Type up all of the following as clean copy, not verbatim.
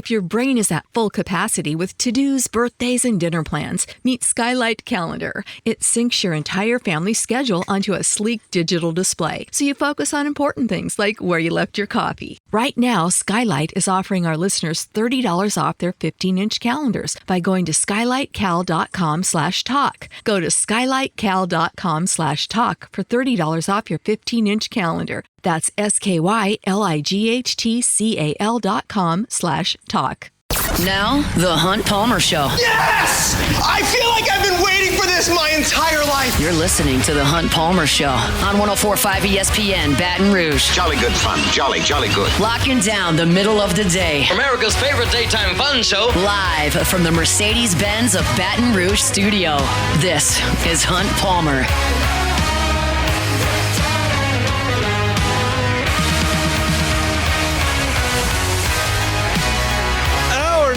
If your brain is at full capacity with to-dos, birthdays, and dinner plans, meet Skylight Calendar. It syncs your entire family schedule onto a sleek digital display, so you focus on important things like where you left your coffee. Right now, Skylight is offering our listeners $30 off their 15-inch calendars by going to skylightcal.com/talk. Go to skylightcal.com/talk for $30 off your 15-inch calendar. That's skylightcal.com/talk. Now, The Hunt Palmer Show. Yes! I feel like I've been waiting for this my entire life. You're listening to The Hunt Palmer Show on 104.5 ESPN, Baton Rouge. Jolly good fun. Jolly good. Locking down the middle of the day. America's favorite daytime fun show. Live from the Mercedes-Benz of Baton Rouge studio. This is Hunt Palmer.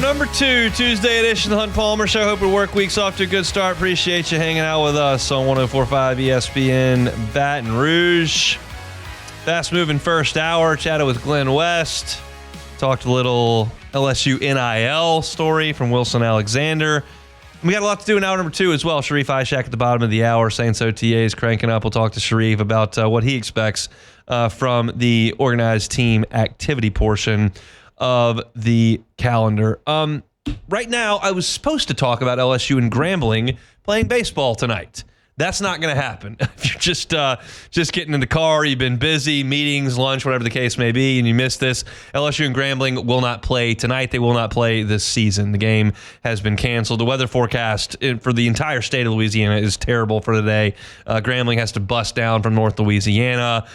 Number 2, Tuesday edition of the Hunt Palmer Show. Hope your work week's off to a good start. Appreciate you hanging out with us on 104.5 ESPN Baton Rouge. Fast-moving first hour. Chatted with Glenn West. Talked a little LSU NIL story from Wilson Alexander. We got a lot to do in hour number 2 as well. Sharief Ishaq at the bottom of the hour. Saints OTA is cranking up. We'll talk to Sharief about what he expects from the organized team activity portion of the calendar. Right now, I was supposed to talk about LSU and Grambling playing baseball tonight. That's not going to happen. If you're just getting in the car, you've been busy, meetings, lunch, whatever the case may be, and you missed this, LSU and Grambling will not play tonight. They will not play this season. The game has been canceled. The weather forecast for the entire state of Louisiana is terrible for today. Grambling has to bust down from North Louisiana.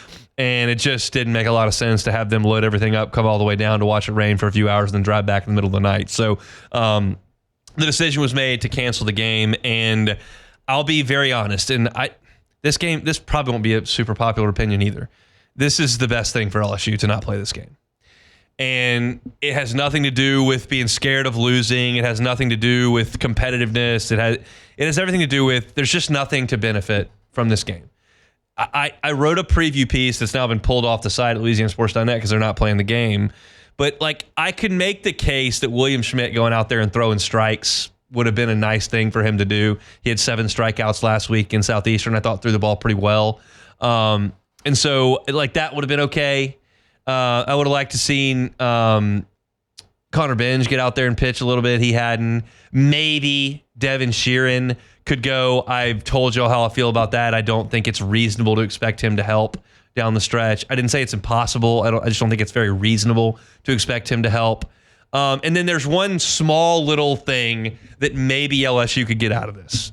And it just didn't make a lot of sense to have them load everything up, come all the way down to watch it rain for a few hours, and then drive back in the middle of the night. So the decision was made to cancel the game, and I'll be very honest. And this probably won't be a super popular opinion either. This is the best thing for LSU to not play this game. And it has nothing to do with being scared of losing. It has nothing to do with competitiveness. It has everything to do with there's just nothing to benefit from this game. I wrote a preview piece that's now been pulled off the site at LouisianaSports.net because they're not playing the game. But I could make the case that William Schmidt going out there and throwing strikes would have been a nice thing for him to do. He had 7 strikeouts last week in Southeastern. I thought threw the ball pretty well. And so that would have been okay. I would have liked to seen Connor Benj get out there and pitch a little bit. He hadn't. Maybe Devin Sheeran could go. I've told y'all how I feel about that. I don't think it's reasonable to expect him to help down the stretch. I didn't say it's impossible. I just don't think it's very reasonable to expect him to help. And then there's one small little thing that maybe LSU could get out of this.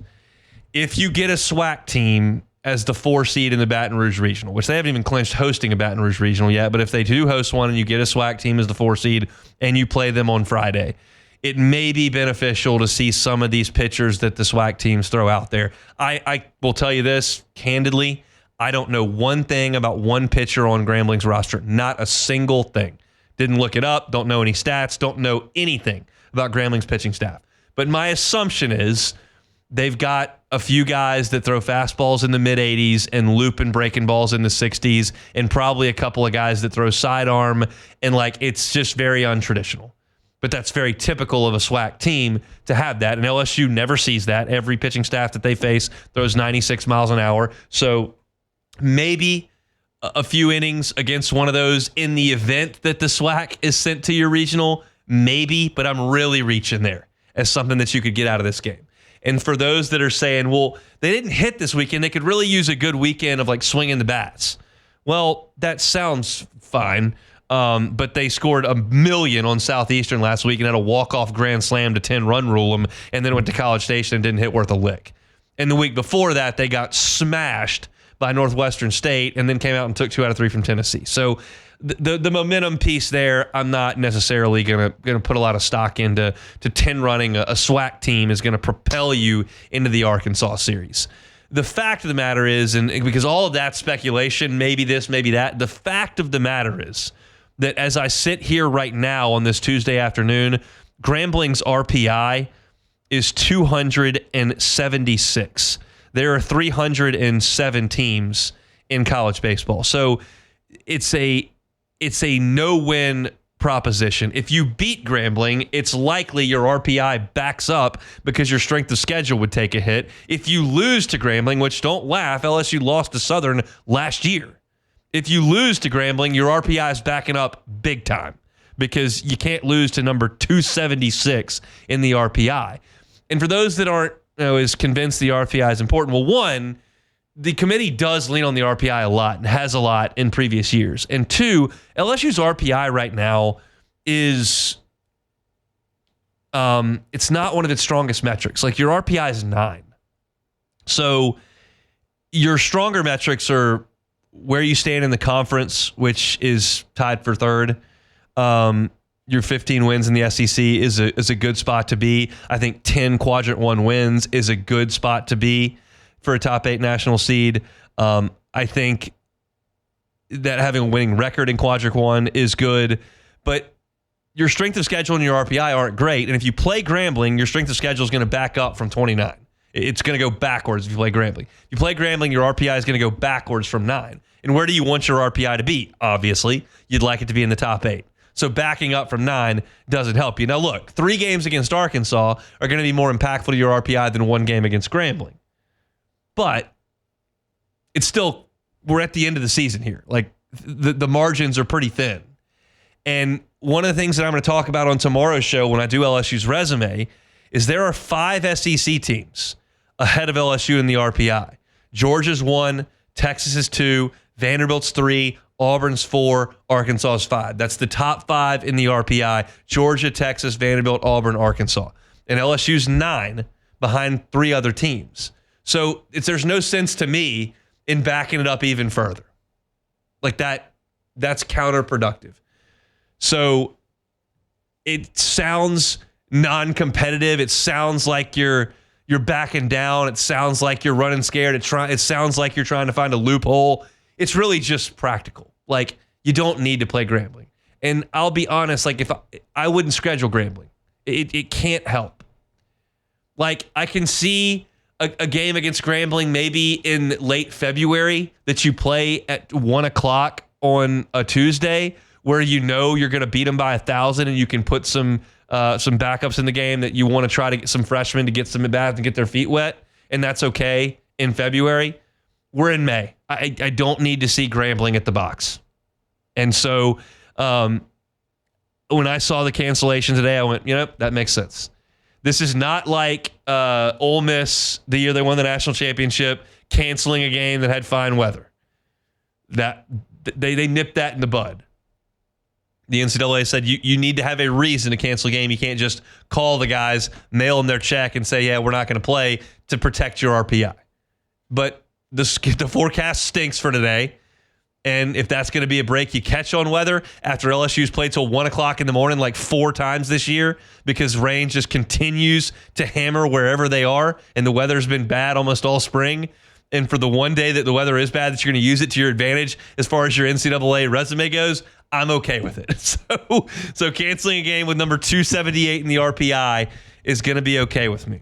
If you get a SWAC team as the 4 seed in the Baton Rouge Regional, which they haven't even clinched hosting a Baton Rouge Regional yet, but if they do host one and you get a SWAC team as the 4 seed and you play them on Friday, it may be beneficial to see some of these pitchers that the SWAC teams throw out there. I will tell you this, candidly, I don't know one thing about one pitcher on Grambling's roster. Not a single thing. Didn't look it up, don't know any stats, don't know anything about Grambling's pitching staff. But my assumption is they've got a few guys that throw fastballs in the mid-80s and looping breaking balls in the 60s, and probably a couple of guys that throw sidearm, and it's just very untraditional. But that's very typical of a SWAC team to have that. And LSU never sees that. Every pitching staff that they face throws 96 miles an hour. So maybe a few innings against one of those in the event that the SWAC is sent to your regional. Maybe, but I'm really reaching there as something that you could get out of this game. And for those that are saying, well, they didn't hit this weekend, they could really use a good weekend of swinging the bats. Well, that sounds fine. But they scored 1 million on Southeastern last week and had a walk-off grand slam to 10-run rule them, and then went to College Station and didn't hit worth a lick. And the week before that, they got smashed by Northwestern State and then came out and took 2 out of 3 from Tennessee. So the momentum piece there, I'm not necessarily gonna put a lot of stock into 10 running a SWAC team is going to propel you into the Arkansas series. The fact of the matter is, and because all of that speculation, maybe this, maybe that, the fact of the matter is that as I sit here right now on this Tuesday afternoon, Grambling's RPI is 276. There are 307 teams in college baseball. So it's a no-win proposition. If you beat Grambling, it's likely your RPI backs up because your strength of schedule would take a hit. If you lose to Grambling, which don't laugh, LSU lost to Southern last year. If you lose to Grambling, your RPI is backing up big time because you can't lose to number 276 in the RPI. And for those that aren't as convinced the RPI is important, well, one, the committee does lean on the RPI a lot and has a lot in previous years. And two, LSU's RPI right now is it's not one of its strongest metrics. Like your RPI is 9. So your stronger metrics are where you stand in the conference, which is tied for third. Your 15 wins in the SEC is a good spot to be. I think 10 Quadrant 1 wins is a good spot to be for a top 8 national seed. I think that having a winning record in Quadrant 1 is good, but your strength of schedule and your RPI aren't great. And if you play Grambling, your strength of schedule is going to back up from 29. It's going to go backwards if you play Grambling. If you play Grambling, your RPI is going to go backwards from 9. And where do you want your RPI to be? Obviously, you'd like it to be in the top 8. So backing up from 9 doesn't help you. Now look, 3 games against Arkansas are going to be more impactful to your RPI than 1 game against Grambling. But it's still, we're at the end of the season here. Like the margins are pretty thin. And one of the things that I'm going to talk about on tomorrow's show when I do LSU's resume is there are 5 SEC teams ahead of LSU in the RPI. Georgia's 1, Texas is 2, Vanderbilt's 3, Auburn's 4, Arkansas's 5. That's the top 5 in the RPI. Georgia, Texas, Vanderbilt, Auburn, Arkansas. And LSU's 9 behind 3 other teams. So there's no sense to me in backing it up even further. Like that's counterproductive. So it sounds non-competitive. It sounds like you're backing down. It sounds like you're running scared. It sounds like you're trying to find a loophole. It's really just practical. Like you don't need to play Grambling. And I'll be honest, like if I wouldn't schedule Grambling. It can't help. Like I can see a game against Grambling maybe in late February that you play at 1:00 on a Tuesday where you know you're going to beat them by 1,000 and you can put some backups in the game that you want to try to get some freshmen to get some at bats and get their feet wet, and that's okay in February. We're in May. I don't need to see Grambling at the box. And so when I saw the cancellation today, I went, that makes sense. This is not like Ole Miss the year they won the national championship, canceling a game that had fine weather. That they nipped that in the bud. The NCAA said you need to have a reason to cancel a game. You can't just call the guys, mail them their check, and say, yeah, we're not going to play to protect your RPI. But the forecast stinks for today. And if that's going to be a break you catch on weather after LSU's played till 1:00 in the morning like 4 times this year because rain just continues to hammer wherever they are and the weather's been bad almost all spring. And for the one day that the weather is bad that you're going to use it to your advantage as far as your NCAA resume goes, I'm okay with it. So canceling a game with number 278 in the RPI is going to be okay with me.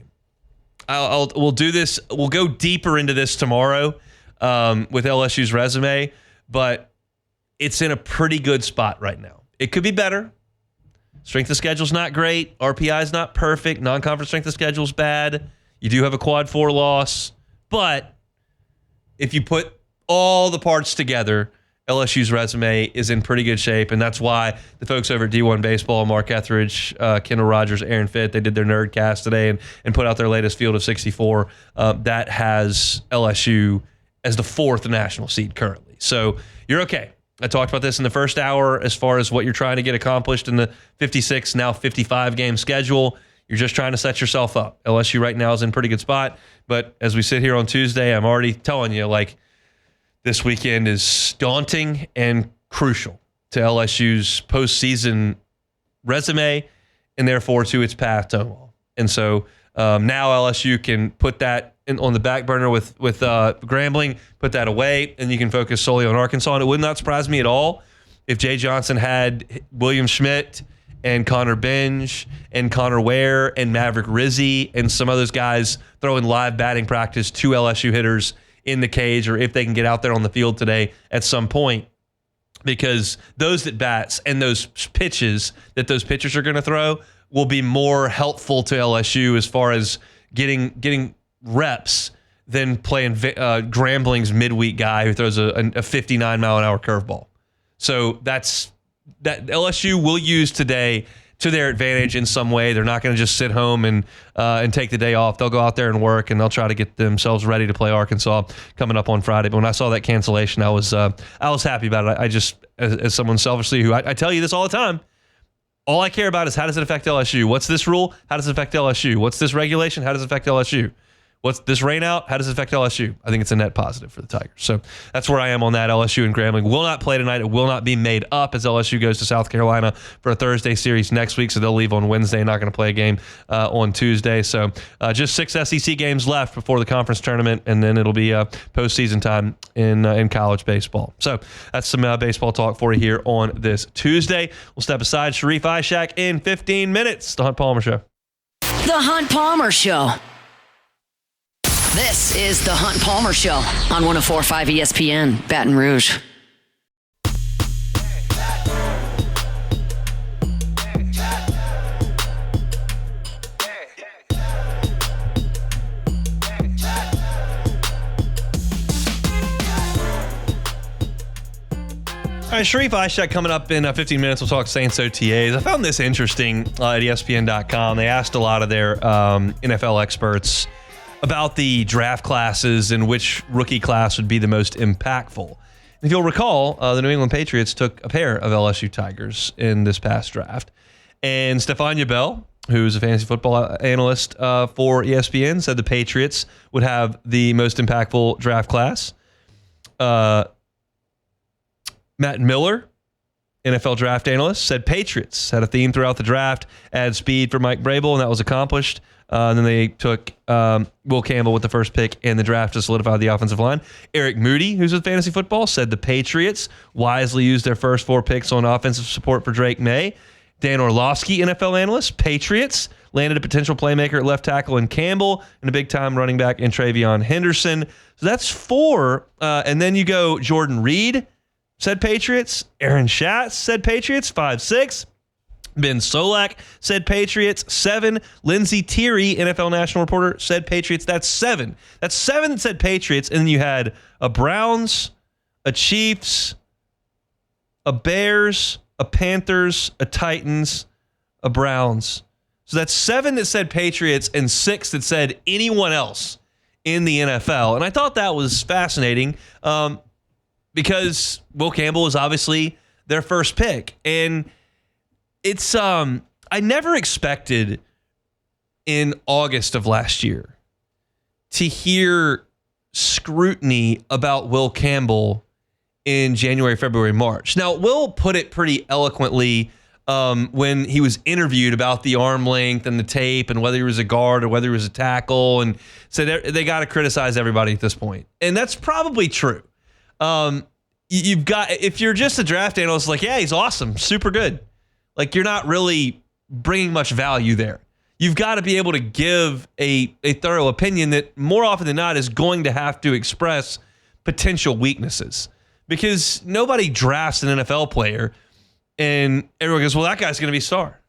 We'll do this. We'll go deeper into this tomorrow with LSU's resume, but it's in a pretty good spot right now. It could be better. Strength of schedule's not great. RPI is not perfect. Non-conference strength of schedule's bad. You do have a quad 4 loss, but if you put all the parts together, LSU's resume is in pretty good shape, and that's why the folks over at D1 Baseball, Mark Etheridge, Kendall Rogers, Aaron Fitt, they did their Nerdcast today and put out their latest Field of 64 that has LSU as the 4th national seed currently. So you're okay. I talked about this in the first hour as far as what you're trying to get accomplished in the 56, now 55 game schedule. You're just trying to set yourself up. LSU right now is in a pretty good spot, but as we sit here on Tuesday, I'm already telling you, like, this weekend is daunting and crucial to LSU's postseason resume and therefore to its path to Omaha. And so now LSU can put that on the back burner with Grambling, put that away, and you can focus solely on Arkansas. And it would not surprise me at all if Jay Johnson had William Schmidt and Connor Binge and Connor Ware and Maverick Rizzi and some of those guys throwing live batting practice to LSU hitters in the cage, or if they can get out there on the field today at some point because those at bats and those pitches that those pitchers are going to throw will be more helpful to LSU as far as getting reps than playing Grambling's midweek guy who throws a 59 mile an hour curveball. So that LSU will use today to their advantage in some way. They're not going to just sit home and take the day off. They'll go out there and work, and they'll try to get themselves ready to play Arkansas coming up on Friday. But when I saw that cancellation, I was happy about it. I just, as someone selfishly who I tell you this all the time, all I care about is how does it affect LSU? What's this rule? How does it affect LSU? What's this regulation? How does it affect LSU? What's this rain out? How does it affect LSU? I think it's a net positive for the Tigers. So that's where I am on that. LSU and Grambling will not play tonight. It will not be made up as LSU goes to South Carolina for a Thursday series next week. So they'll leave on Wednesday. Not going to play a game on Tuesday. So just 6 SEC games left before the conference tournament, and then it'll be postseason time in college baseball. So that's some baseball talk for you here on this Tuesday. We'll step aside. Sharief, Ishaq in 15 minutes. The Hunt Palmer Show. The Hunt Palmer Show. This is the Hunt Palmer Show on 104.5 ESPN, Baton Rouge. All right, Sharief Ishaq coming up in 15 minutes. We'll talk Saints OTAs. I found this interesting at ESPN.com. They asked a lot of their NFL experts about the draft classes and which rookie class would be the most impactful. If you'll recall, the New England Patriots took a pair of LSU Tigers in this past draft. And Stephania Bell, who's a fantasy football analyst for ESPN, said the Patriots would have the most impactful draft class. Matt Miller, NFL draft analyst, said Patriots had a theme throughout the draft, add speed for Mike Vrabel, and that was accomplished. And then they took Will Campbell with the first pick in the draft to solidify the offensive line. Eric Moody, who's with Fantasy Football, said the Patriots wisely used their first 4 picks on offensive support for Drake May. Dan Orlovsky, NFL analyst, Patriots landed a potential playmaker at left tackle in Campbell and a big-time running back in Travion Henderson. So that's 4. And then you go Jordan Reed, said Patriots. Aaron Schatz said Patriots, 5-6. Ben Solak said Patriots, 7. Lindsey Tierney, NFL national reporter, said Patriots. That's 7. That's 7 that said Patriots. And then you had a Browns, a Chiefs, a Bears, a Panthers, a Titans, a Browns. So that's 7 that said Patriots and 6 that said anyone else in the NFL. And I thought that was fascinating because Will Campbell is obviously their first pick. And it's I never expected in August of last year to hear scrutiny about Will Campbell in January, February, March. Now, Will put it pretty eloquently when he was interviewed about the arm length and the tape and whether he was a guard or whether he was a tackle, and said they got to criticize everybody at this point. And that's probably true. You've got, if you're just a draft analyst, like, yeah, he's awesome, super good. Like, you're not really bringing much value there. You've got to be able to give a thorough opinion that more often than not is going to have to express potential weaknesses, because nobody drafts an NFL player and everyone goes, well, that guy's going to be a star.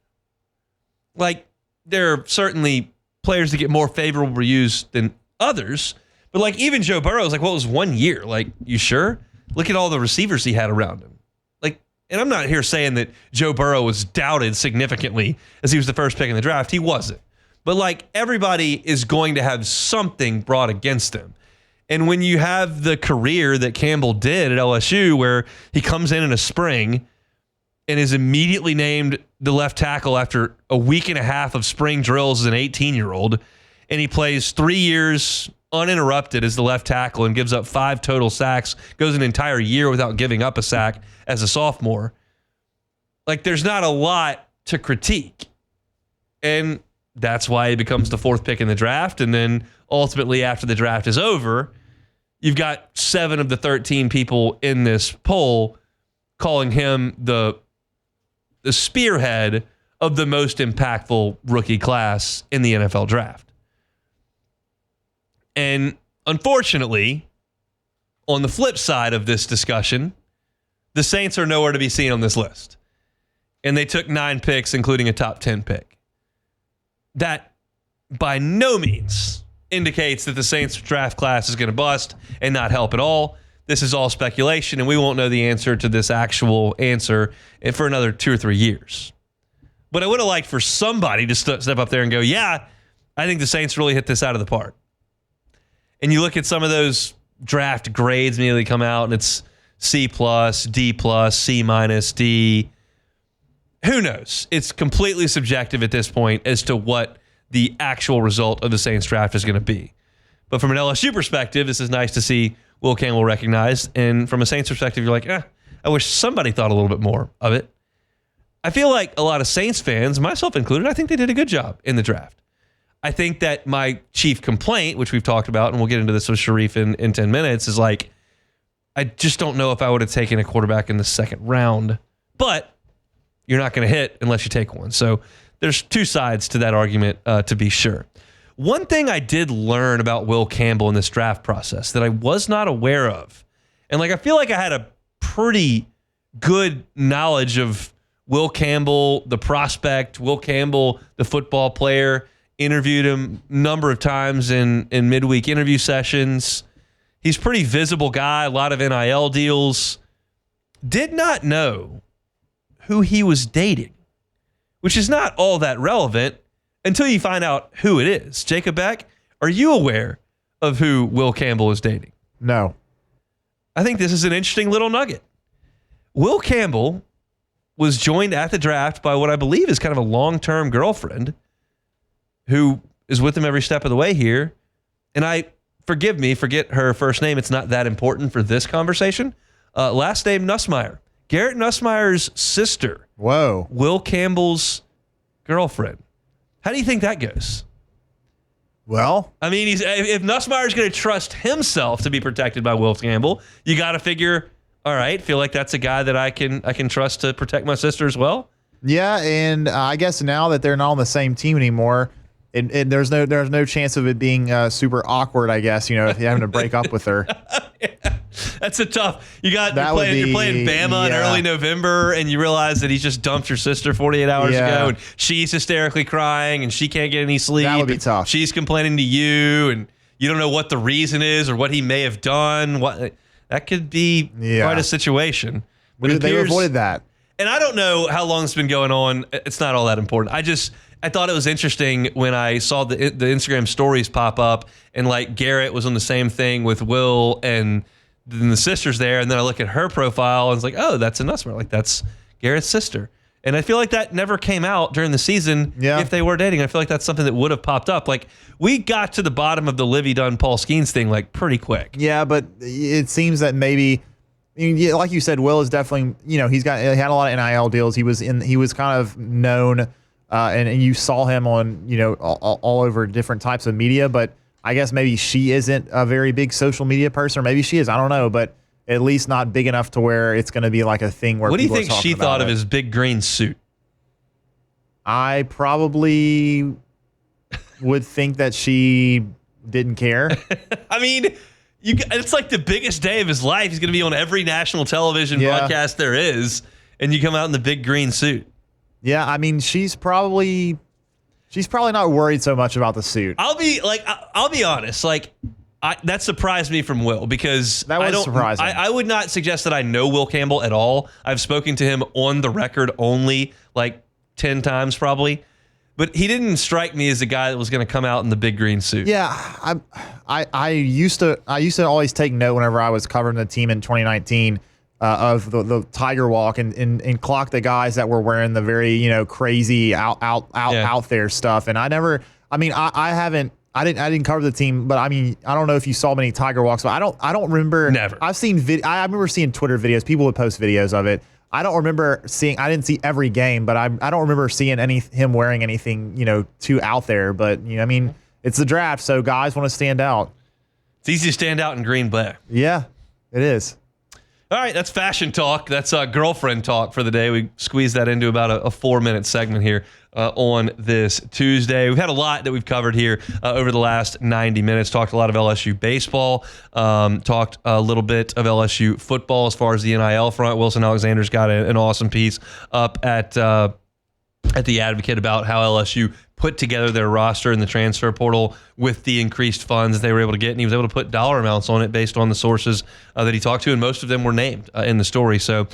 Like, there are certainly players that get more favorable reviews than others, but like even Joe Burrow is like, well, it was 1 year. Like, you sure? Look at all the receivers he had around him. And I'm not here saying that Joe Burrow was doubted significantly as he was the first pick in the draft. He wasn't. But like, everybody is going to have something brought against him. And when you have the career that Campbell did at LSU, where he comes in a spring and is immediately named the left tackle after a week and a half of spring drills as an 18-year-old, and he plays 3 years uninterrupted as the left tackle and gives up 5 total sacks, goes an entire year without giving up a sack as a sophomore. Like, there's not a lot to critique. And that's why he becomes the 4th pick in the draft. And then ultimately, after the draft is over, you've got 7 of the 13 people in this poll calling him the spearhead of the most impactful rookie class in the NFL draft. And unfortunately, on the flip side of this discussion, The Saints are nowhere to be seen on this list. And they took 9 picks, including a top 10 pick. That by no means indicates that the Saints draft class is going to bust and not help at all. This is all speculation, and we won't know the answer to this actual answer for another 2 or 3 years. But I would have liked for somebody to step up there and go, yeah, I think the Saints really hit this out of the park. And you look at some of those draft grades immediately come out, and it's C+, D+, C-, D. Who knows? It's completely subjective at this point as to what the actual result of the Saints draft is going to be. But from an LSU perspective, this is nice to see Will Campbell recognized. And from a Saints perspective, you're like, I wish somebody thought a little bit more of it. I feel like a lot of Saints fans, myself included, I think they did a good job in the draft. I think that my chief complaint, which we've talked about, and we'll get into this with Sharief in 10 minutes, is like, I just don't know if I would have taken a quarterback in the second round. But you're not going to hit unless you take one. So there's 2 sides to that argument, to be sure. One thing I did learn about Will Campbell in this draft process that I was not aware of, and I feel like I had a pretty good knowledge of Will Campbell, the prospect, Will Campbell, the football player, interviewed him a number of times in midweek interview sessions. He's a pretty visible guy, a lot of NIL deals. Did not know who he was dating, which is not all that relevant until you find out who it is. Jacob Beck, are you aware of who Will Campbell is dating? No. I think this is an interesting little nugget. Will Campbell was joined at the draft by what I believe is kind of a long-term girlfriend who is with him every step of the way here. And forget her first name. It's not that important for this conversation. Last name Nussmeier. Garrett Nussmeier's sister. Whoa. Will Campbell's girlfriend. How do you think that goes? Well, I mean, if Nussmeier's going to trust himself to be protected by Will Campbell, you got to figure, all right, feel like that's a guy that I can trust to protect my sister as well. Yeah, and I guess now that they're not on the same team anymore, there's no chance of it being super awkward. I guess if you're having to break up with her. Yeah, that's a tough. You're playing Bama in early November, and you realize that he's just dumped your sister 48 hours ago, and she's hysterically crying, and she can't get any sleep. That would be tough. She's complaining to you, and you don't know what the reason is or what he may have done. That could be quite a situation. But they avoided that. And I don't know how long it's been going on. It's not all that important. I thought it was interesting when I saw the Instagram stories pop up, and Garrett was on the same thing with Will and the sister's there, and then I look at her profile and it's like, oh, that's a Nussmeier. That's Garrett's sister. And I feel like that never came out during the season if they were dating. I feel like that's something that would have popped up. We got to the bottom of the Livy Dunn Paul Skeens thing pretty quick. Yeah, but it seems that maybe, like you said, Will is definitely, he had a lot of NIL deals. He was kind of known, and you saw him on, all over different types of media. But I guess maybe she isn't a very big social media person, or maybe she is. I don't know, but at least not big enough to where it's going to be like a thing where. What do you think she she thought of his big green suit? I probably would think that she didn't care. I mean, it's like the biggest day of his life. He's going to be on every national television broadcast there is, and you come out in the big green suit. Yeah, I mean, she's probably not worried so much about the suit. I'll be honest. That surprised me from Will, because that was surprising. I would not suggest that I know Will Campbell at all. I've spoken to him on the record only 10 times probably, but he didn't strike me as a guy that was going to come out in the big green suit. Yeah, I used to always take note whenever I was covering the team in 2019 of the Tiger Walk and clock the guys that were wearing the very crazy out there stuff. And I didn't cover the team, but I don't know if you saw many Tiger Walks, but I don't remember. Never. I remember seeing Twitter videos. People would post videos of it. I didn't see every game, but I don't remember seeing him wearing anything, too out there. But, it's the draft, so guys want to stand out. It's easy to stand out in green black. Yeah, it is. All right, that's fashion talk. That's girlfriend talk for the day. We squeezed that into about a 4-minute segment here on this Tuesday. We've had a lot that we've covered here over the last 90 minutes. Talked a lot of LSU baseball. Talked a little bit of LSU football as far as the NIL front. Wilson Alexander's got an awesome piece up at the Advocate about how LSU put together their roster in the transfer portal with the increased funds they were able to get, and he was able to put dollar amounts on it based on the sources that he talked to, and most of them were named in the story. So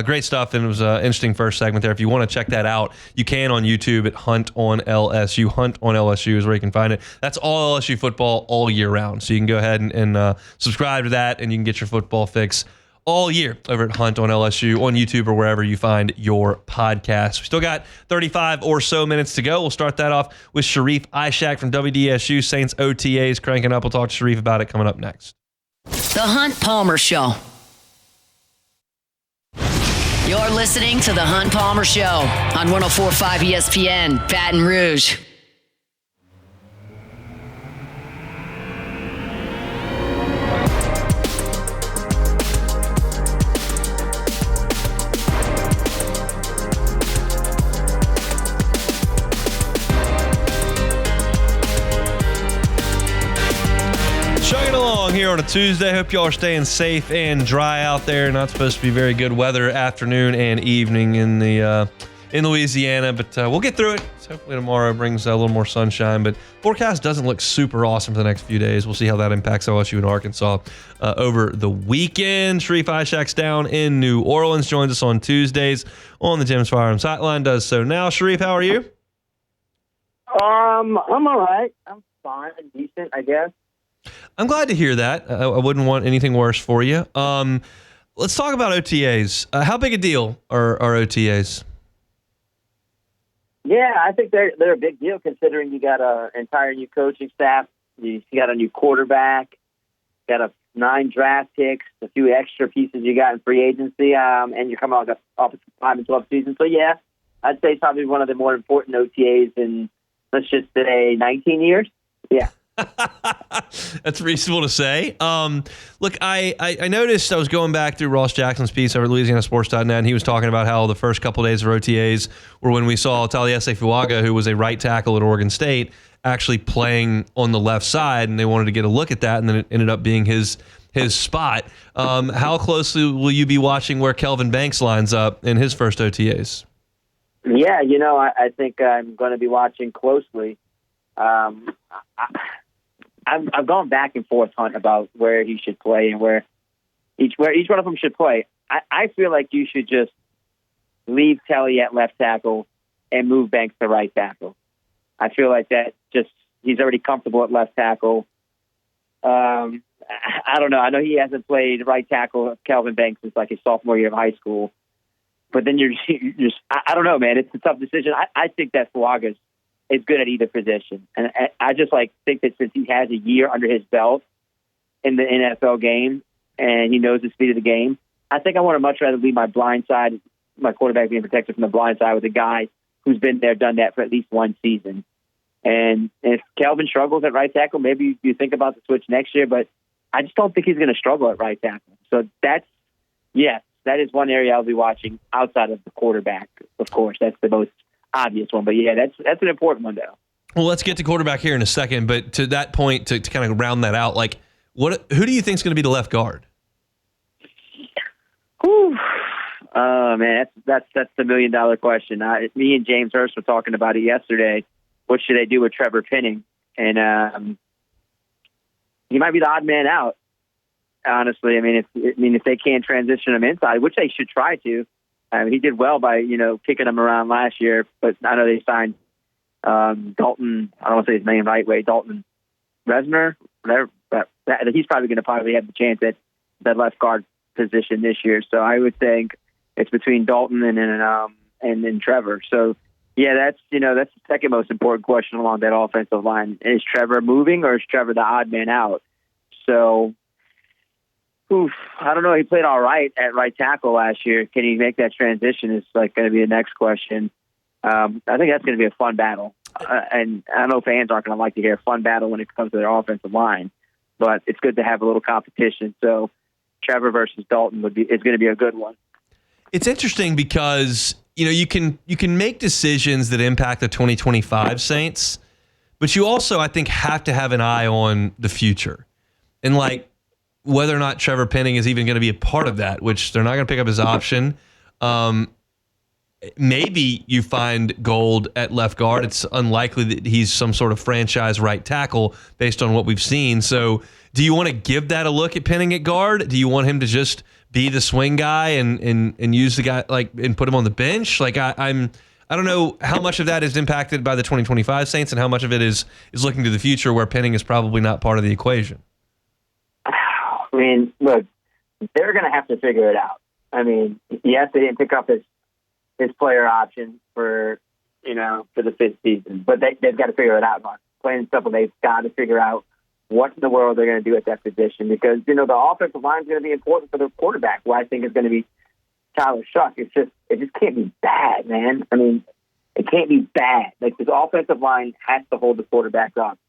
great stuff, and it was an interesting first segment there. If you want to check that out, you can on YouTube at Hunt on LSU. Hunt on LSU is where you can find it. That's all LSU football all year round, so you can go ahead and subscribe to that, and you can get your football fix all year over at Hunt on LSU, on YouTube, or wherever you find your podcast. We still got 35 or so minutes to go. We'll start that off with Sharief Ishaq from WDSU. Saints OTAs cranking up. We'll talk to Sharief about it coming up next. The Hunt Palmer Show. You're listening to The Hunt Palmer Show on 104.5 ESPN, Baton Rouge. Chugging along here on a Tuesday. Hope y'all are staying safe and dry out there. Not supposed to be very good weather afternoon and evening in Louisiana, but we'll get through it. So hopefully tomorrow brings a little more sunshine, but forecast doesn't look super awesome for the next few days. We'll see how that impacts LSU and Arkansas over the weekend. Sharief Ishaq's down in New Orleans, joins us on Tuesdays on the Jim's Firearms Hotline. Does so now. Sharief, how are you? I'm all right. I'm fine, decent, I guess. I'm glad to hear that. I wouldn't want anything worse for you. Let's talk about OTAs. How big a deal are OTAs? Yeah, I think they're a big deal considering you got an entire new coaching staff, you got a new quarterback, got 9 draft picks, a few extra pieces you got in free agency, and you're coming off a 5-12 season. So yeah, I'd say it's probably one of the more important OTAs in, let's just say, 19 years. Yeah. That's reasonable to say. Look, I noticed, I was going back through Ross Jackson's piece over at LouisianaSports.net, and he was talking about how the first couple of days of OTAs were when we saw Taliesin Fuaga, who was a right tackle at Oregon State, actually playing on the left side, and they wanted to get a look at that, and then it ended up being his spot. How closely will you be watching where Kelvin Banks lines up in his first OTAs? Yeah, I think I'm going to be watching closely. I've gone back and forth, Hunt, about where he should play and where each one of them should play. I feel like you should just leave Telly at left tackle and move Banks to right tackle. I feel like that he's already comfortable at left tackle. I don't know. I know he hasn't played right tackle Kelvin Banks since like his sophomore year of high school. But then you're just I don't know, man. It's a tough decision. I think that Fuaga's is good at either position. And I just think that since he has a year under his belt in the NFL game and he knows the speed of the game, I think I want to much rather leave my blind side, my quarterback being protected from the blind side with a guy who's been there, done that for at least one season. And if Kelvin struggles at right tackle, maybe you think about the switch next year, but I just don't think he's going to struggle at right tackle. So that is one area I'll be watching outside of the quarterback. Of course, that's the most obvious one, but yeah, that's an important one though. Well, let's get to quarterback here in a second, but to that point, to kind of round that out, who do you think is going to be the left guard? Man, that's the $1 million question. Me and James Hurst were talking about it yesterday. What should they do with Trevor Penning? And he might be the odd man out. Honestly, I mean, if they can't transition him inside, which they should try to. He did well by, kicking him around last year, but I know they signed Dalton. I don't want to say his name right way. Dalton Resner, whatever. But he's probably going to have the chance at that left guard position this year. So I would think it's between Dalton and then Trevor. So yeah, that's the second most important question along that offensive line. Is Trevor moving or is Trevor the odd man out? So. I don't know. He played all right at right tackle last year. Can he make that transition is going to be the next question. I think that's going to be a fun battle. And I know fans aren't going to like to hear a fun battle when it comes to their offensive line, but it's good to have a little competition. So Trevor versus Dalton is going to be a good one. It's interesting because you can make decisions that impact the 2025 Saints, but you also, I think, have to have an eye on the future and like whether or not Trevor Penning is even going to be a part of that, which they're not going to pick up his option. Maybe you find gold at left guard. It's unlikely that he's some sort of franchise right tackle based on what we've seen. So do you want to give that a look at Penning at guard? Do you want him to just be the swing guy and use the guy and put him on the bench? Like I don't know how much of that is impacted by the 2025 Saints and how much of it is looking to the future where Penning is probably not part of the equation. I mean, look, they're going to have to figure it out. I mean, yes, they didn't pick up his player option for the fifth season, but they've got to figure it out. Plain and simple, they've got to figure out what in the world they're going to do at that position because, the offensive line is going to be important for their quarterback, who I think is going to be Tyler Shuck. It just can't be bad, man. I mean, it can't be bad. Like, this offensive line has to hold the quarterback up.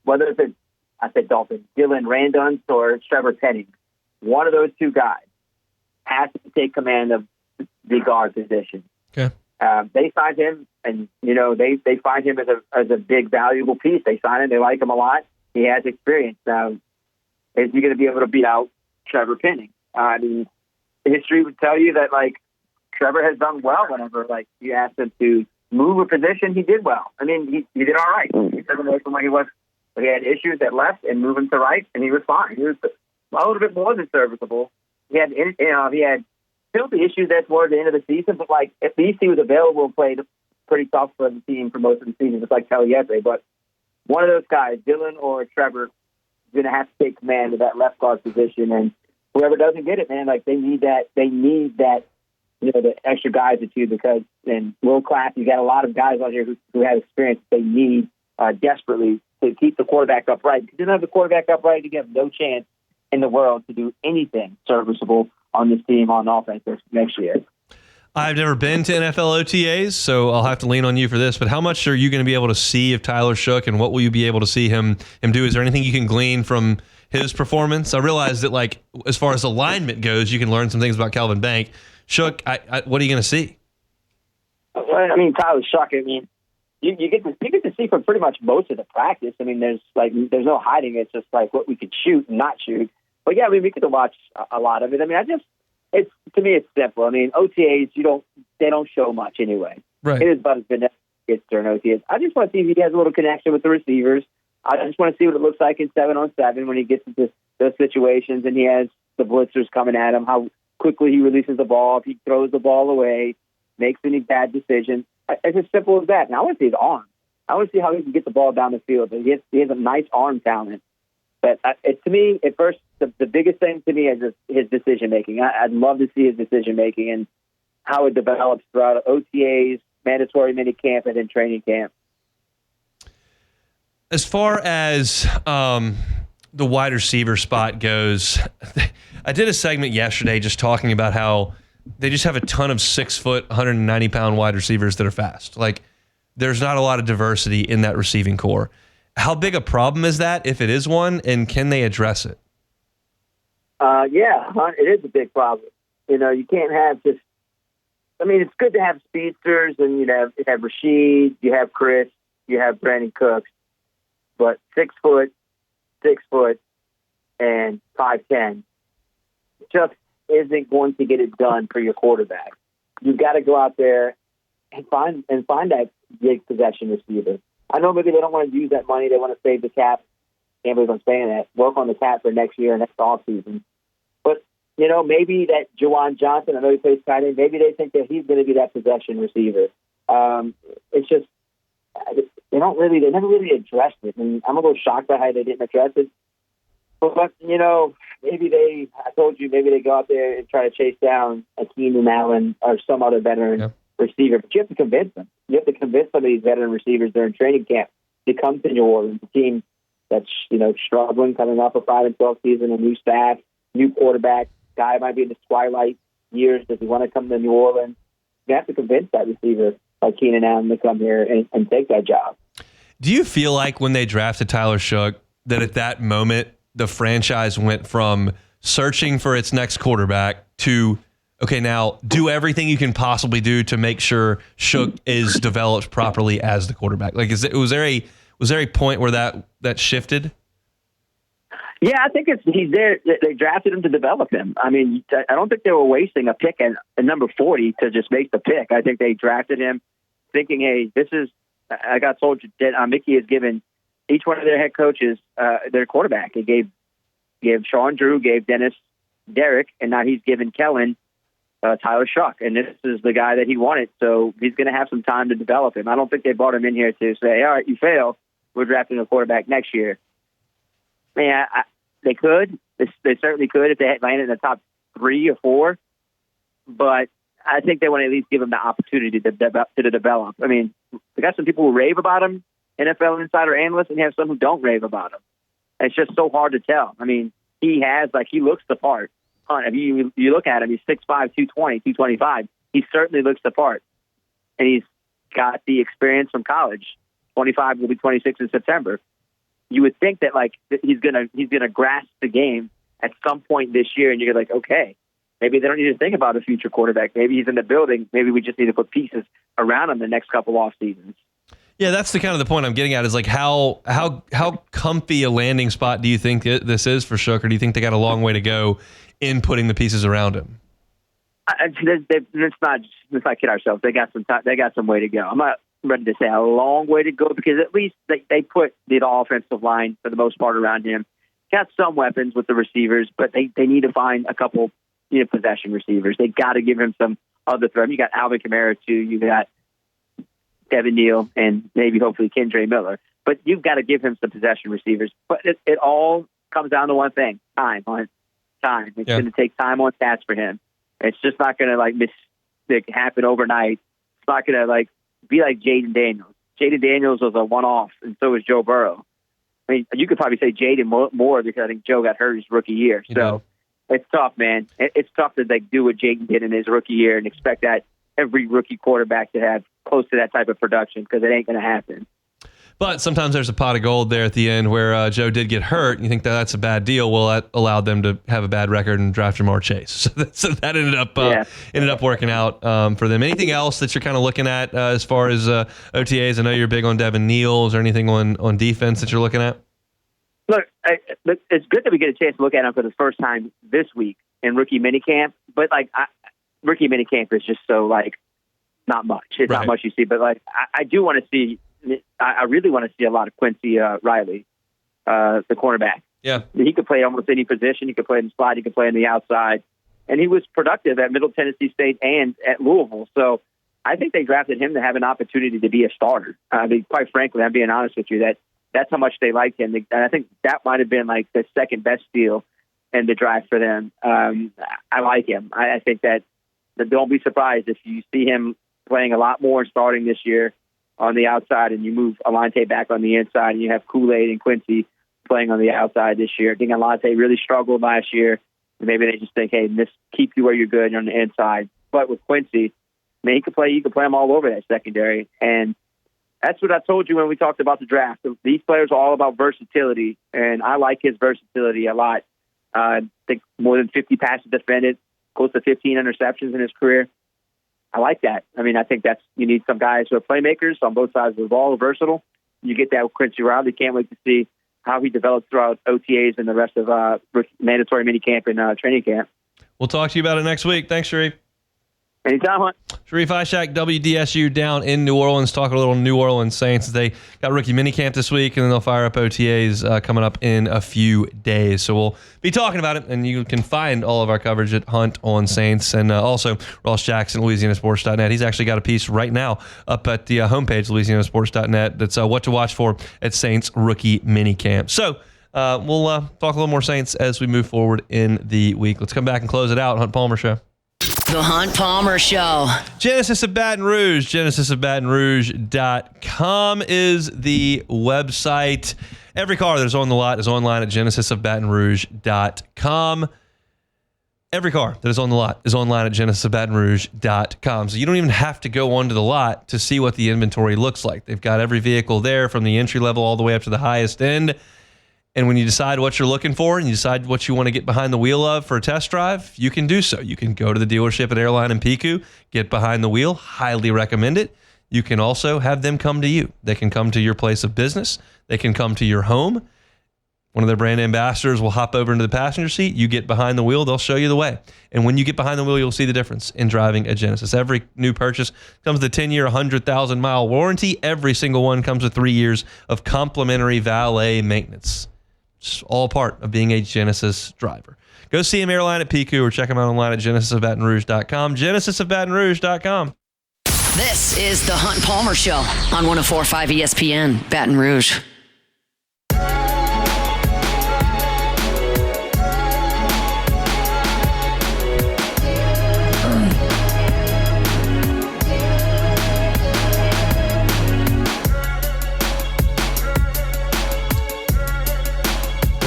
Whether it's, I said Dolphins, Dylan Randunz or Trevor Penning, one of those two guys has to take command of the guard position. Okay. They signed him, and they find him as a big valuable piece. They sign him. They like him a lot. He has experience. Now, is he going to be able to beat out Trevor Penning? I mean, history would tell you that Trevor has done well whenever you asked him to move a position. He did well. I mean, he did all right. He doesn't look like he was. But he had issues at left and move him to right, and he was fine. He was a little bit more than serviceable. He had still the issues there toward the end of the season, but at least he was available and played pretty tough for the team for most of the season, just like Taliesin. But one of those guys, Dylan or Trevor, is going to have to take command of that left guard position, and whoever doesn't get it, man, they need that. They need that, the extra guys or two because in world class, you got a lot of guys out here who have experience. They need desperately to keep the quarterback upright. If you don't have the quarterback upright, you have no chance in the world to do anything serviceable on this team on offense next year. I've never been to NFL OTAs, so I'll have to lean on you for this. But how much are you going to be able to see of Tyler Shook, and what will you be able to see him do? Is there anything you can glean from his performance? I realize that, as far as alignment goes, you can learn some things about Calvin Bank. Shook, what are you going to see? Well, I mean, Tyler Shook, you get to see from pretty much most of the practice. I mean, there's no hiding it. It's just what we could shoot and not shoot. But yeah, I mean, we get to watch a lot of it. I mean, to me, it's simple. I mean, OTAs, they don't show much anyway. Right. It is about as vanilla as it gets during OTAs. I just want to see if he has a little connection with the receivers. I just want to see what it looks like in 7-on-7 when he gets into those situations and he has the blitzers coming at him, how quickly he releases the ball, if he throws the ball away, makes any bad decisions. It's as simple as that. Now, I want to see his arm. I want to see how he can get the ball down the field. He has a nice arm talent. But to me, at first, the biggest thing to me is his decision-making. I'd love to see his decision-making and how it develops throughout OTAs, mandatory minicamp, and then training camp. As far as the wide receiver spot goes, I did a segment yesterday just talking about how they just have a ton of 6 foot, 190-pound wide receivers that are fast. There's not a lot of diversity in that receiving core. How big a problem is that, if it is one, and can they address it? Yeah, it is a big problem. You can't have just. I mean, it's good to have speedsters, and you have Rashid, you have Chris, you have Brandon Cooks, but 6 foot, and 5'10" just isn't going to get it done for your quarterback. You've got to go out there and find that big possession receiver. I know maybe they don't want to use that money. They want to save the cap. Can't believe I'm saying that. Work on the cap for next year, next offseason. But, maybe that Juwan Johnson, I know he plays tight end, maybe they think that he's going to be that possession receiver. It's just, they never really addressed it. And I'm a little shocked by how they didn't address it. But maybe maybe they go out there and try to chase down a Keenan Allen or some other veteran receiver. But you have to convince them. You have to convince some of these veteran receivers during training camp to come to New Orleans, a team that's, struggling, coming off a 5-12 season, a new staff, new quarterback, guy might be in his twilight years. Does he want to come to New Orleans? You have to convince that receiver like Keenan Allen to come here and take that job. Do you feel like when they drafted Tyler Shook that at that moment the franchise went from searching for its next quarterback to, okay, now do everything you can possibly do to make sure Shook is developed properly as the quarterback? Like, was there a point where that shifted? Yeah, I think he's there. They drafted him to develop him. I mean, I don't think they were wasting a pick at number 40 to just make the pick. I think they drafted him thinking, hey, this is, I got told that Mickey has given each one of their head coaches their quarterback. He gave Sean Drew, gave Dennis Derrick, and now he's given Kellen Tyler Shuck. And this is the guy that he wanted, so he's going to have some time to develop him. I don't think they brought him in here to say, all right, you fail, we're drafting a quarterback next year. Man, they could. They certainly could if they had landed in the top 3 or 4. But I think they want to at least give him the opportunity to develop. I mean, we got some people who rave about him, NFL insider analysts, and you have some who don't rave about him. It's just so hard to tell. I mean, he looks the part. If you look at him, he's 6'5", 220, 225. He certainly looks the part. And he's got the experience from college. 25 will be 26 in September. You would think that he's gonna grasp the game at some point this year, and you're like, okay, maybe they don't need to think about a future quarterback. Maybe he's in the building. Maybe we just need to put pieces around him the next couple off seasons. Yeah, that's the kind of the point I'm getting at is like how comfy a landing spot do you think this is for Shook, or do you think they got a long way to go in putting the pieces around him? Let's not kid ourselves. They got some time. They got some way to go. I'm not ready to say a long way to go because at least they put the offensive line for the most part around him. Got some weapons with the receivers, but they need to find a couple possession receivers. They got to give him some other threat. You got Alvin Kamara too. You got Devin Neal and maybe hopefully Kendre Miller. But you've got to give him some possession receivers. But it all comes down to one thing: time. It's going to take time on stats for him. It's just not going to happen overnight. It's not going to be like Jaden Daniels. Jaden Daniels was a one-off, and so was Joe Burrow. I mean, you could probably say Jaden more because I think Joe got hurt his rookie year. So it's tough, man. It's tough to do what Jaden did in his rookie year and expect that every rookie quarterback to have close to that type of production because it ain't going to happen. But sometimes there's a pot of gold there at the end where Joe did get hurt. And you think that's a bad deal. Well, that allowed them to have a bad record and draft Jamar Chase. So that ended up working out for them. Anything else that you're kind of looking at as far as OTAs? I know you're big on Devin Neal. Is there anything on defense that you're looking at? Look, it's good that we get a chance to look at him for the first time this week in rookie minicamp. But rookie minicamp is just so not much. It's not much you see. But I do want to see. I really want to see a lot of Quincy Riley, the cornerback. Yeah, he could play almost any position. He could play in the slot. He could play on the outside, and he was productive at Middle Tennessee State and at Louisville. So I think they drafted him to have an opportunity to be a starter. I mean, quite frankly, I'm being honest with you that's how much they liked him, and I think that might have been the second best deal in the draft for them. I like him. I think that don't be surprised if you see him playing a lot more and starting this year on the outside, and you move Alante back on the inside, and you have Kool-Aid and Quincy playing on the outside this year. I think Alante really struggled last year. Maybe they just think, hey, this keep you where you're good on the inside. But with Quincy, you can play him all over that secondary. And that's what I told you when we talked about the draft. These players are all about versatility, and I like his versatility a lot. I think more than 50 passes defended, close to 15 interceptions in his career. I like that. I mean, I think you need some guys who are playmakers on both sides of the ball, versatile. You get that with Quincy Riley. Can't wait to see how he develops throughout OTAs and the rest of mandatory minicamp and training camp. We'll talk to you about it next week. Thanks, Sharief. Anytime, Hunt. Sharief Ishaq, WDSU down in New Orleans. Talk a little New Orleans Saints. They got rookie minicamp this week, and then they'll fire up OTAs coming up in a few days. So we'll be talking about it, and you can find all of our coverage at Hunt on Saints. And also, Ross Jackson, LouisianaSports.net. He's actually got a piece right now up at the homepage, LouisianaSports.net, that's what to watch for at Saints rookie minicamp. So we'll talk a little more Saints as we move forward in the week. Let's come back and close it out. Hunt Palmer Show. The Hunt Palmer Show. Genesis of Baton Rouge. GenesisofBatonRouge.com is the website. Every car that is on the lot is online at GenesisofBatonRouge.com. Every car that is on the lot is online at GenesisofBatonRouge.com. So you don't even have to go onto the lot to see what the inventory looks like. They've got every vehicle there from the entry level all the way up to the highest end. And when you decide what you're looking for and you decide what you want to get behind the wheel of for a test drive, you can do so. You can go to the dealership at Airline in Piku, get behind the wheel. Highly recommend it. You can also have them come to you. They can come to your place of business. They can come to your home. One of their brand ambassadors will hop over into the passenger seat. You get behind the wheel. They'll show you the way. And when you get behind the wheel, you'll see the difference in driving a Genesis. Every new purchase comes with a 10-year, 100,000-mile warranty. Every single one comes with 3 years of complimentary valet maintenance. It's all part of being a Genesis driver. Go see him Airline at Piku or check him out online at genesisofbatonrouge.com. genesisofbatonrouge.com. This is the Hunt Palmer Show on 104.5 ESPN, Baton Rouge.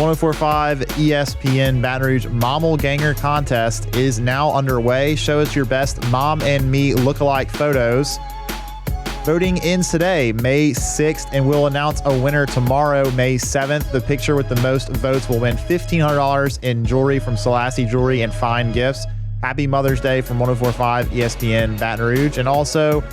.104.5 ESPN Baton Rouge Mommel Ganger contest is now underway. Show us your best mom and me lookalike photos. Voting ends today, May 6th, and we'll announce a winner tomorrow, May 7th. The picture with the most votes will win $1,500 in jewelry from Selassie Jewelry and Fine Gifts. Happy Mother's Day from 104.5 ESPN Baton Rouge. And also,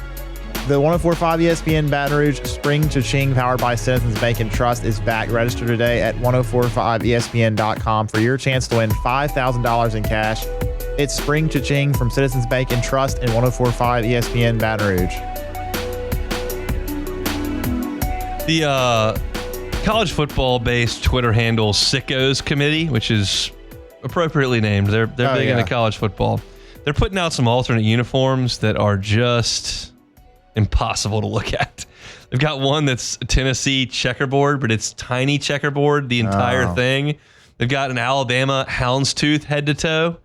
the 104.5 ESPN Baton Rouge Spring Cha-Ching, powered by Citizens Bank and Trust, is back. Register today at 1045ESPN.com for your chance to win $5,000 in cash. It's Spring Cha-Ching from Citizens Bank and Trust and 104.5 ESPN Baton Rouge. The college football-based Twitter handle Sickos Committee, which is appropriately named. They're big into college football. They're putting out some alternate uniforms that are just impossible to look at. They've got one that's Tennessee checkerboard, but it's tiny checkerboard, the entire thing. They've got an Alabama houndstooth head to toe.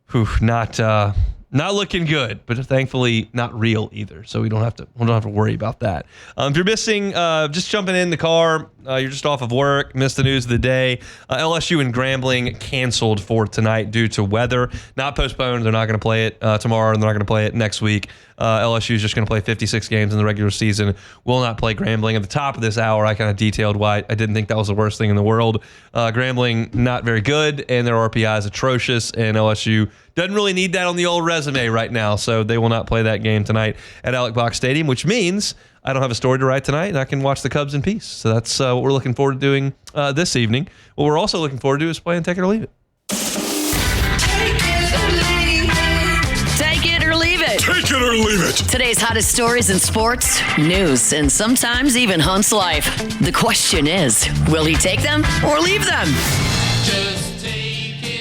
Whew, not looking good, but thankfully not real either. So we don't have to worry about that. If you're missing, just jumping in the car, you're just off of work, missed the news of the day. LSU and Grambling canceled for tonight due to weather. Not postponed. They're not going to play it tomorrow, and they're not going to play it next week. LSU is just going to play 56 games in the regular season. Will not play Grambling. At the top of this hour, I kind of detailed why I didn't think that was the worst thing in the world. Grambling, not very good, and their RPI is atrocious, and LSU doesn't really need that on the old resume right now, so they will not play that game tonight at Alec Box Stadium, which means I don't have a story to write tonight, and I can watch the Cubs in peace. So that's what we're looking forward to doing this evening. What we're also looking forward to is playing Take It or Leave It. Take it or leave it. Take it or leave it. Today's hottest stories in sports, news, and sometimes even Hunt's life. The question is, will he take them or leave them?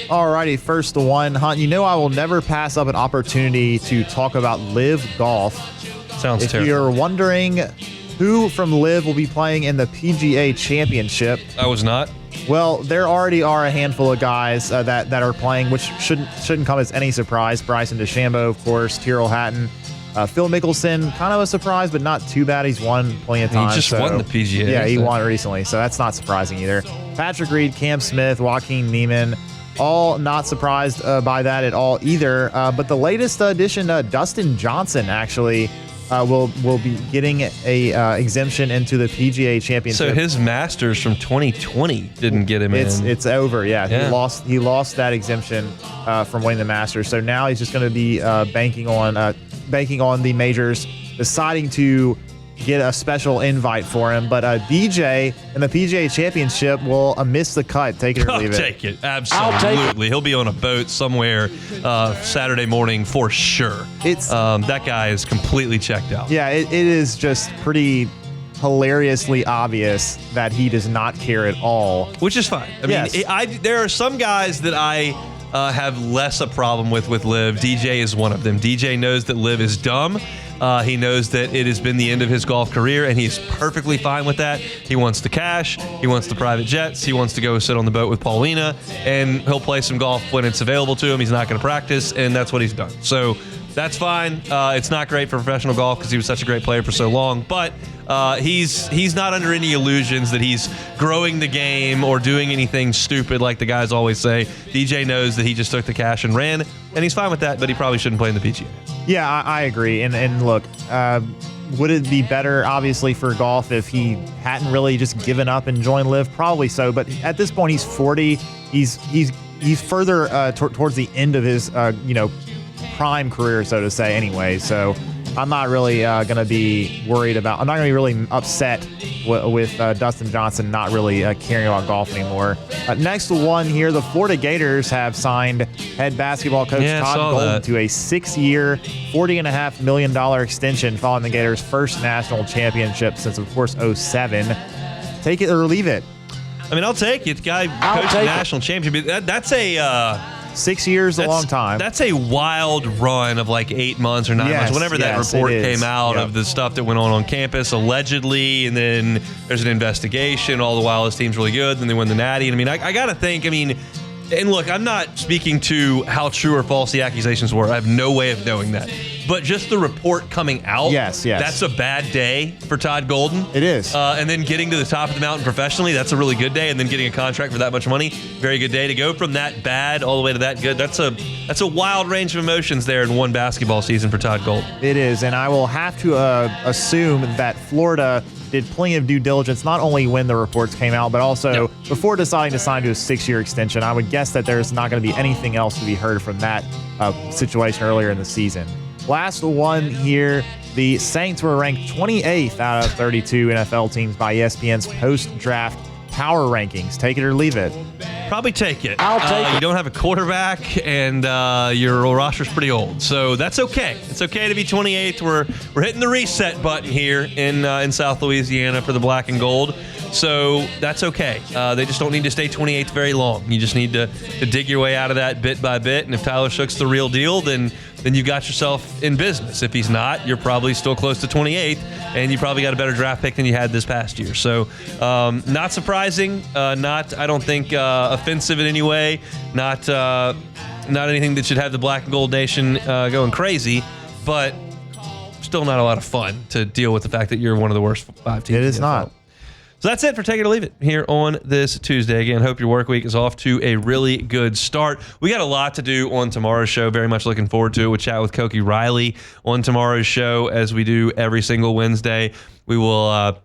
Alrighty, first one, Hunt. You know I will never pass up an opportunity to talk about Live Golf. Sounds if terrible. you're wondering who from Live will be playing in the PGA Championship, I was not. Well, there already are a handful of guys that are playing, which shouldn't come as any surprise. Bryson DeChambeau, of course, Tyrrell Hatton, Phil Mickelson, kind of a surprise, but not too bad. He's won plenty of times. He just won the PGA. Yeah, he won recently, so that's not surprising either. Patrick Reed, Cam Smith, Joaquin Neiman, all not surprised by that at all either. But the latest addition, Dustin Johnson, actually will be getting a exemption into the PGA Championship. So his Masters from 2020 didn't get him in. It's over. Yeah, he lost that exemption from winning the Masters. So now he's just going to be banking on the majors, deciding to get a special invite for him. But DJ in the PGA Championship will miss the cut. Take it or leave it. Take it. Absolutely. He'll be on a boat somewhere Saturday morning for sure. That guy is completely checked out. Yeah, it is just pretty hilariously obvious that he does not care at all. Which is fine. I mean, there are some guys that I have less a problem with Liv. DJ is one of them. DJ knows that Liv is dumb. He knows that it has been the end of his golf career, and he's perfectly fine with that. He wants the cash. He wants the private jets. He wants to go sit on the boat with Paulina, and he'll play some golf when it's available to him. He's not going to practice, and that's what he's done. So That's fine. It's not great for professional golf because he was such a great player for so long. But he's not under any illusions that he's growing the game or doing anything stupid like the guys always say. DJ knows that he just took the cash and ran, and he's fine with that, but he probably shouldn't play in the PGA. Yeah, I agree. And look, would it be better, obviously, for golf if he hadn't really just given up and joined LIV? Probably so. But at this point, he's 40. He's further towards the end of his prime career, so to say. Anyway, so I'm not really going to be worried about. I'm not going to be really upset with Dustin Johnson not really caring about golf anymore. Next one here, the Florida Gators have signed head basketball coach Todd Golden to a 6-year, $40.5 million extension following the Gators' first national championship since, of course, 2007. Take it or leave it. I mean, I'll take it. Guy coached the national championship. That's a 6 years, a long time. That's a wild run of like 8 months or 9 months. Whenever that report came out of the stuff that went on campus, allegedly, and then there's an investigation. All the while, his team's really good. Then they win the Natty. And I mean, I got to think. I mean, and look, I'm not speaking to how true or false the accusations were. I have no way of knowing that. But just the report coming out, yes. That's a bad day for Todd Golden. It is. And then getting to the top of the mountain professionally, that's a really good day. And then getting a contract for that much money, very good day. To go from that bad all the way to that good, that's a wild range of emotions there in one basketball season for Todd Golden. It is, and I will have to assume that Florida did plenty of due diligence, not only when the reports came out, but also before deciding to sign to a 6-year extension. I would guess that there's not going to be anything else to be heard from that situation earlier in the season. Last one here, the Saints were ranked 28th out of 32 NFL teams by ESPN's post-draft power rankings. Take it or leave it. Probably take it. I'll take it. You don't have a quarterback, and your roster's pretty old, so that's okay. It's okay to be 28th. We're hitting the reset button here in South Louisiana for the black and gold, so that's okay. They just don't need to stay 28th very long. You just need to dig your way out of that bit by bit, and if Tyler Shook's the real deal, then you got yourself in business. If he's not, you're probably still close to 28th, and you probably got a better draft pick than you had this past year. So not surprising, not, I don't think, offensive in any way, not anything that should have the Black and Gold Nation going crazy, but still not a lot of fun to deal with the fact that you're one of the worst 5 teams. It is not. So that's it for Take It or Leave It here on this Tuesday. Again, hope your work week is off to a really good start. We got a lot to do on tomorrow's show. Very much looking forward to it. We'll chat with Koki Riley on tomorrow's show as we do every single Wednesday. We will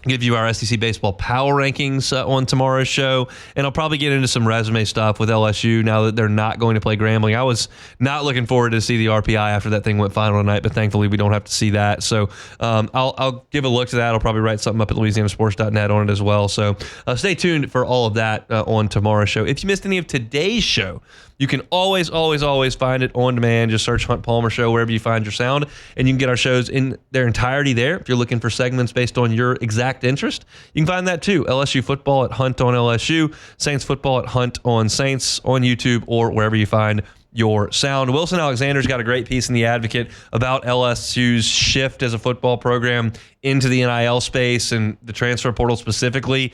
give you our SEC baseball power rankings on tomorrow's show, and I'll probably get into some resume stuff with LSU now that they're not going to play Grambling. I was not looking forward to see the RPI after that thing went final tonight, but thankfully we don't have to see that. So I'll give a look to that. I'll probably write something up at LouisianaSports.net on it as well. So stay tuned for all of that on tomorrow's show. If you missed any of today's show, you can always find it on demand. Just search Hunt Palmer Show wherever you find your sound, and you can get our shows in their entirety there. If you're looking for segments based on your exact interest, you can find that too. LSU football at Hunt on LSU, Saints football at Hunt on Saints on YouTube, or wherever you find your sound. Wilson Alexander's got a great piece in The Advocate about LSU's shift as a football program into the NIL space and the transfer portal specifically.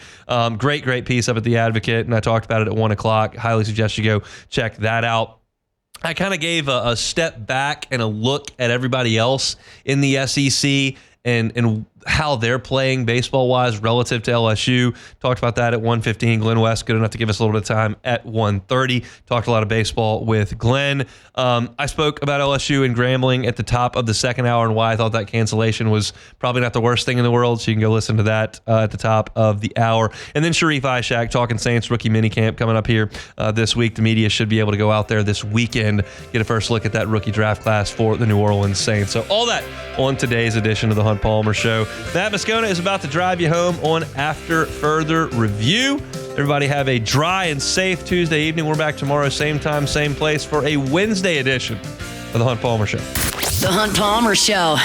Great piece up at The Advocate, and I talked about it at 1 o'clock. Highly suggest you go check that out. I kind of gave a step back and a look at everybody else in the SEC and how they're playing baseball-wise relative to LSU. Talked about that at 1:15. Glenn West, good enough to give us a little bit of time at 1:30. Talked a lot of baseball with Glenn. I spoke about LSU and Grambling at the top of the second hour and why I thought that cancellation was probably not the worst thing in the world, so you can go listen to that at the top of the hour. And then Sharief Ishaq talking Saints rookie minicamp coming up here this week. The media should be able to go out there this weekend, get a first look at that rookie draft class for the New Orleans Saints. So all that on today's edition of the Hunt Palmer Show. Matt Moscona is about to drive you home on After Further Review. Everybody have a dry and safe Tuesday evening. We're back tomorrow, same time, same place for a Wednesday edition of the Hunt Palmer Show. The Hunt Palmer Show.